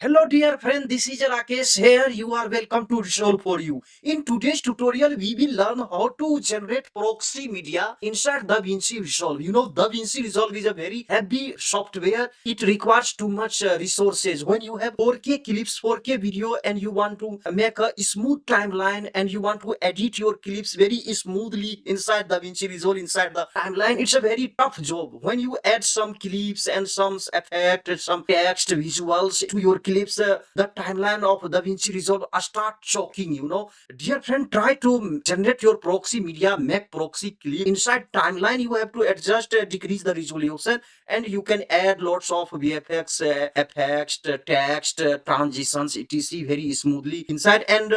Hello dear friend, this is Rakesh here. You are welcome to Resolve for you. In today's tutorial, we will learn how to generate proxy media inside DaVinci Resolve. You know, DaVinci Resolve is a very heavy software. It requires too much resources. When you have 4K clips, 4K video and you want to make a smooth timeline and you want to edit your clips very smoothly inside DaVinci Resolve, inside the timeline, it's a very tough job. When you add some clips and some effect, some text, visuals to your clips, the timeline of DaVinci Resolve start choking, Dear friend, try to generate your proxy media, make proxy clip. Inside timeline, you have to adjust, decrease the resolution, and you can add lots of VFX, effects, text, transitions, etc. very smoothly inside. And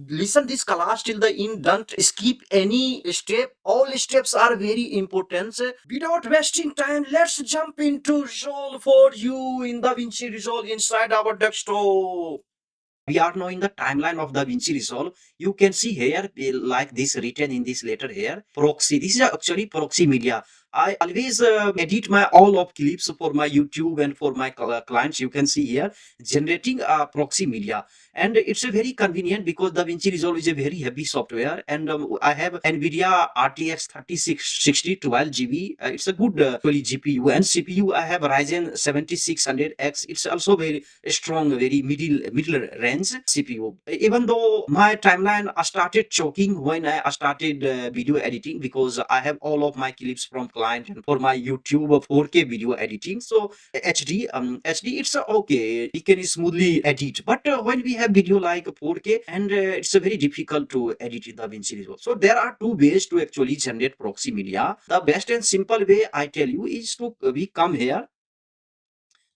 listen this class till the end. Don't skip any step. All steps are very important. Without wasting time, let's jump into Resolve for you in DaVinci Resolve inside our desktop. We are now in the timeline of DaVinci Resolve. You can see here, like this written in this letter here, proxy. This is actually proxy media. I always edit my all of clips for my YouTube and for my clients. You can see here generating proxy media, and it's a very convenient because DaVinci Resolve is a very heavy software, and I have NVIDIA RTX 3660 12 GB. It's a good actually GPU, and CPU I have Ryzen 7600X. It's also very strong, very middle range CPU. Even though my timeline started choking when I started video editing, because I have all of my clips from client and for my YouTube 4K video editing. So HD it's okay, we can smoothly edit. But when we have video like 4K, and it's very difficult to edit in DaVinci Resolve. So there are two ways to actually generate proxy media. The best and simple way I tell you is to we come here.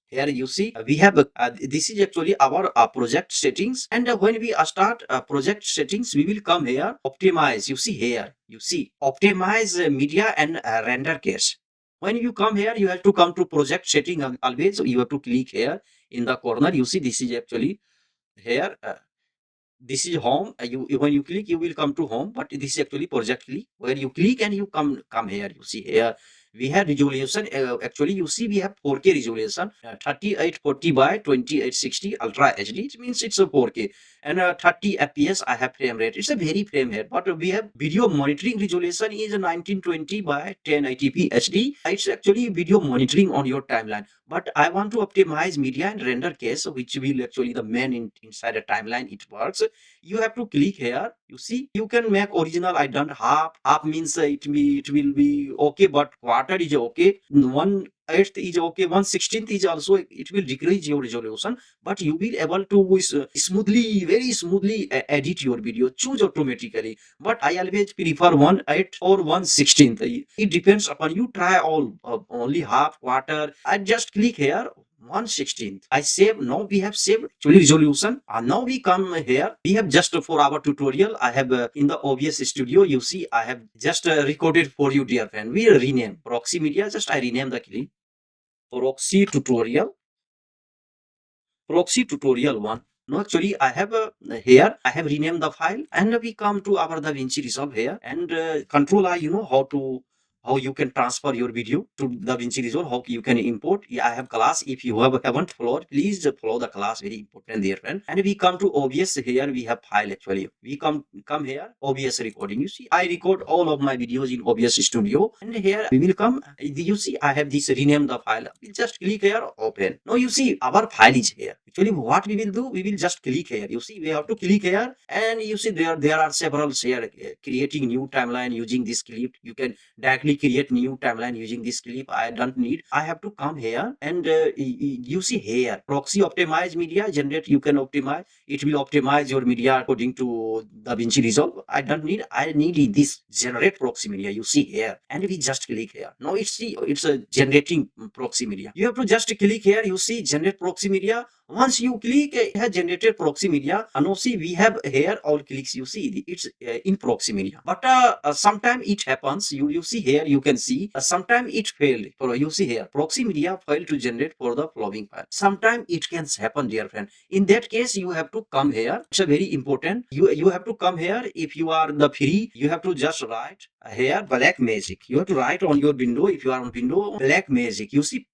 Here you see we have this is actually our project settings, and when we start project settings, we will come here, optimize. You see here, you see optimize media and render cache. When you come here, you have to come to project setting always. So you have to click here in the corner. You see this is actually here. This is home. When you click, you will come to home, but this is actually project click. Where you click and you come here, you see here we have resolution. Actually, you see we have 4K resolution, 3840 by 2860 Ultra HD. It means it's a 4K, and 30 FPS I have frame rate. It's a very frame rate. But we have video monitoring resolution is 1920 by 1080p HD. It's actually video monitoring on your timeline. But I want to optimize media and render case, which will actually the main inside a timeline it works. You have to click here. You see, you can make original. I done half means it will be okay, but quarter is okay, 1/8 is okay, 1/16 is also, it will decrease your resolution, but you will able to smoothly, very smoothly edit your video, choose automatically. But I always prefer 1/8 or 1/16. It depends upon you. Try all, only half, quarter. I just click here 1/16. I save. Now we have saved actually resolution, and now we come here. We have just for our tutorial, I have in the OBS studio, you see I have just recorded for you, dear friend. We rename proxy media. Just I rename the clip proxy tutorial, proxy tutorial 1. No, actually, I have here, I have renamed the file, and we come to our DaVinci Resolve here, and control I, how you can transfer your video to DaVinci Resolve, how you can import. Yeah, I have class. If you haven't followed, please follow the class. Very important, dear friend. And we come to OBS here. We have file actually. We come here, OBS recording. You see, I record all of my videos in OBS Studio, and here we will come. You see, I have this rename the file. We just click here, open. Now you see our file is here. Actually, what we will do, we will just click here. You see, we have to click here, and you see there are several here, creating new timeline using this clip. You can directly create new timeline using this clip. I don't need. I have to come here, and you see here proxy optimize media generate. You can optimize. It will optimize your media according to DaVinci Resolve. I don't need. I need this generate proxy media. You see here, and we just click here. Now it's a generating proxy media. You have to just click here. You see generate proxy media. Once you click, it has generated proxy media. And now see we have here all clicks. You see it's in proxy media. But sometimes it happens. You see here. You can see sometimes it failed. You see here proxy media failed to generate for the following file. Sometimes it can happen, dear friend. In that case, you have to come here. It's a very important. You have to come here. If you are the free, you have to just write here black magic. You have to write on your window. If you are on window, black magic. You see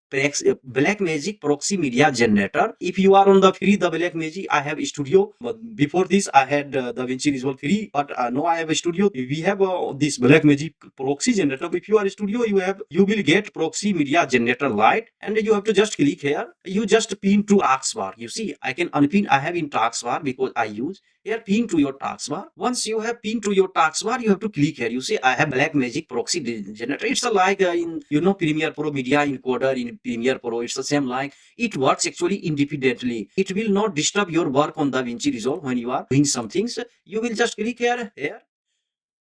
Black Magic Proxy Media Generator. If you are on the free the Black Magic, I have Studio. But before this, I had DaVinci Resolve free, but now I have a Studio. We have this Black Magic Proxy Generator. If you are a Studio, you will get Proxy Media Generator Lite, and you have to just click here. You just pin to taskbar. You see, I can unpin. I have in taskbar because I use here pin to your taskbar. Once you have pin to your taskbar, you have to click here. You see, I have Black Magic Proxy Generator. It's a like in Premiere Pro Media Encoder in Premiere Pro. It's the same like it works actually independently. It will not disturb your work on DaVinci Resolve when you are doing some things. You will just click here.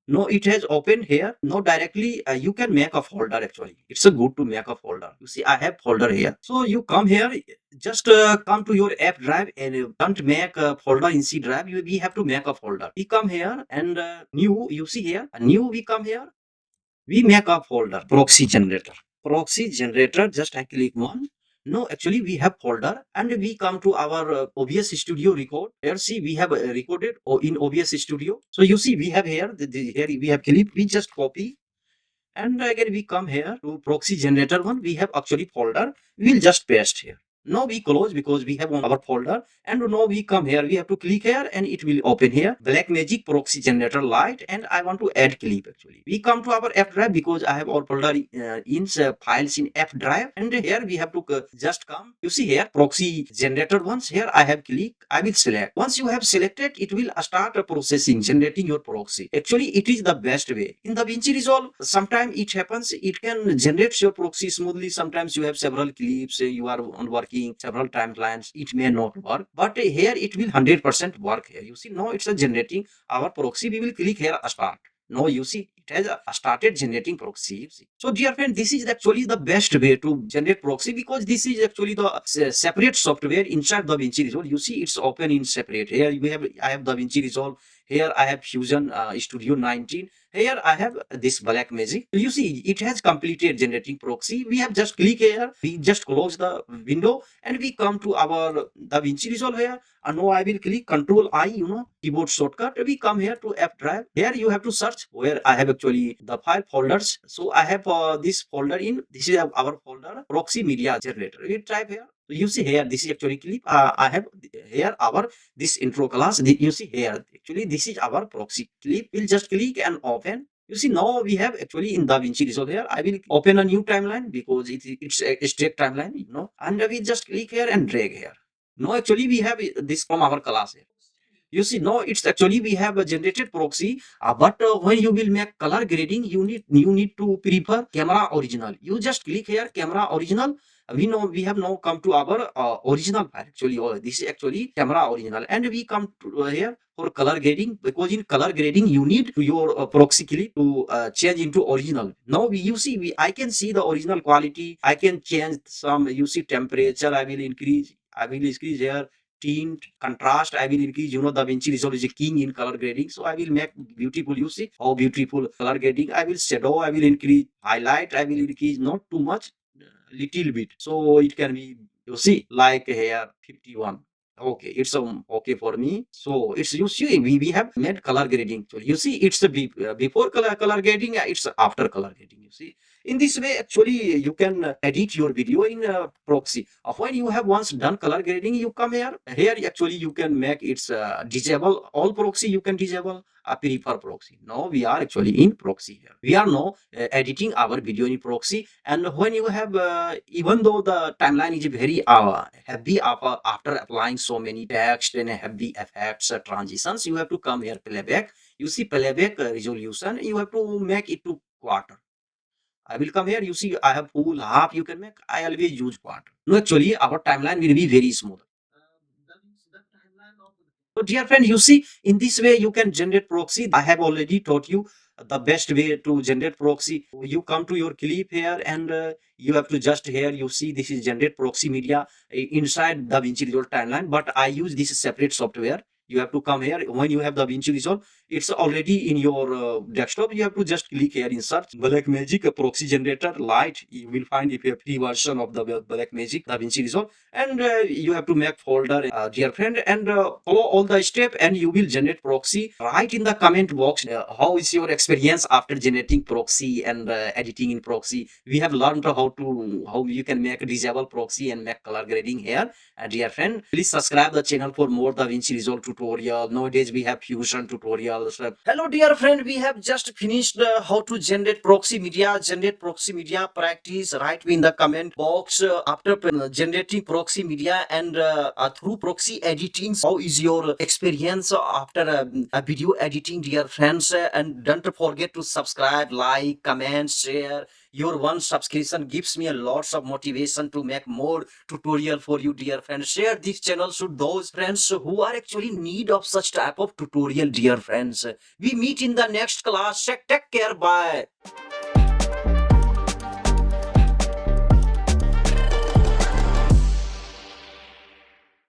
No, it has opened here. No, directly you can make a folder actually. It's a good to make a folder. You see, I have folder here. So you come here, just come to your app drive and don't make a folder in C drive. We have to make a folder. We come here and new, you see here, a new we come here. We make a folder, proxy generator. Proxy generator, just I click one. No, actually we have folder and we come to our OBS Studio record. Here see we have recorded in OBS Studio. So you see we have here, here we have clip. We just copy and again we come here to proxy generator one. We have actually folder. We'll just paste here. Now we close because we have on our folder, and now we come here. We have to click here and it will open here Black Magic Proxy Generator Lite, and I want to add clip actually. We come to our F drive because I have all folder in files in F drive, and here we have to just come. You see here proxy generator once. Here I have click. I will select. Once you have selected, it will start processing generating your proxy. Actually, it is the best way. In the DaVinci Resolve, sometimes it happens. It can generate your proxy smoothly. Sometimes you have several clips. You are on working several timelines, it may not work, but here it will 100% work here. You see, now it's a generating our proxy. We will click here start. Now you see it has started generating proxy. You see. So dear friend, this is actually the best way to generate proxy because this is actually the separate software inside the DaVinci Resolve. You see it's open in separate. Here we have I have the DaVinci Resolve. Here I have Fusion Studio 19. Here I have this Black Magic. You see it has completed generating proxy. We have just click here. We just close the window and we come to our DaVinci Resolve here. And now I will click Control I, keyboard shortcut. We come here to F drive. Here you have to search where I have actually the file folders. So I have this folder in. This is our folder Proxy Media Generator. We type here. You see here, this is actually clip. I have here our this intro class. You see here, actually this is our proxy clip. We'll just click and open. You see now we have actually in DaVinci Resolve here. I will open a new timeline because it's a straight timeline, and we just click here and drag here. Now actually we have this from our class here. You see, no, it's actually we have a generated proxy, but when you will make color grading, you need to prefer camera original. You just click here, camera original. We know we have now come to our original file. Actually, this is actually camera original, and we come to here for color grading because in color grading you need your proxy clip to change into original. Now you see, I can see the original quality. I can change some. You see temperature. I will increase. I will increase here tint, contrast, I will increase. DaVinci Resolve is a king in color grading. So I will make beautiful. You see how beautiful color grading. I will shadow, I will increase. Highlight, I will increase, not too much, little bit. So it can be, you see, like here, 51. Okay, it's okay for me. So it's, you see, we have made color grading. So you see, it's a before color grading, it's after color grading. You see, in this way, actually, you can edit your video in proxy. When you have once done color grading, you come here. Here, actually, you can make its disable all proxy. You can disable a prefer proxy. Now we are actually in proxy here. We are now editing our video in proxy. And when you have, even though the timeline is very heavy after applying so many text and heavy effects, transitions, you have to come here playback. You see playback resolution. You have to make it to quarter. I will come here. You see, I have full half. You can make. I always use quarter. No, actually, our timeline will be very smooth. So, dear friend, you see, in this way you can generate proxy. I have already taught you the best way to generate proxy. You come to your clip here and you have to just here. You see, this is generate proxy media inside DaVinci Resolve timeline, but I use this separate software. You have to come here. When you have DaVinci Resolve, it's already in your desktop. You have to just click here in search Blackmagic proxy generator light. You will find if you have free version of the Blackmagic DaVinci Resolve, and you have to make folder, dear friend, and follow all the step, and you will generate proxy. Write in the comment box how is your experience after generating proxy and editing in proxy. We have learned how you can make a disable proxy and make color grading here. Dear friend, please subscribe the channel for more DaVinci Resolve tutorial. Nowadays we have fusion tutorials. Hello dear friend, we have just finished how to generate proxy media. Generate proxy media practice. Write me in the comment box after generating proxy media and through proxy editing. How is your experience after a video editing, dear friends? And don't forget to subscribe, like, comment, share. Your one subscription gives me a lots of motivation to make more tutorial for you, dear friends. Share this channel to those friends who are actually in need of such type of tutorial, dear friends. We meet in the next class. Take care. Bye.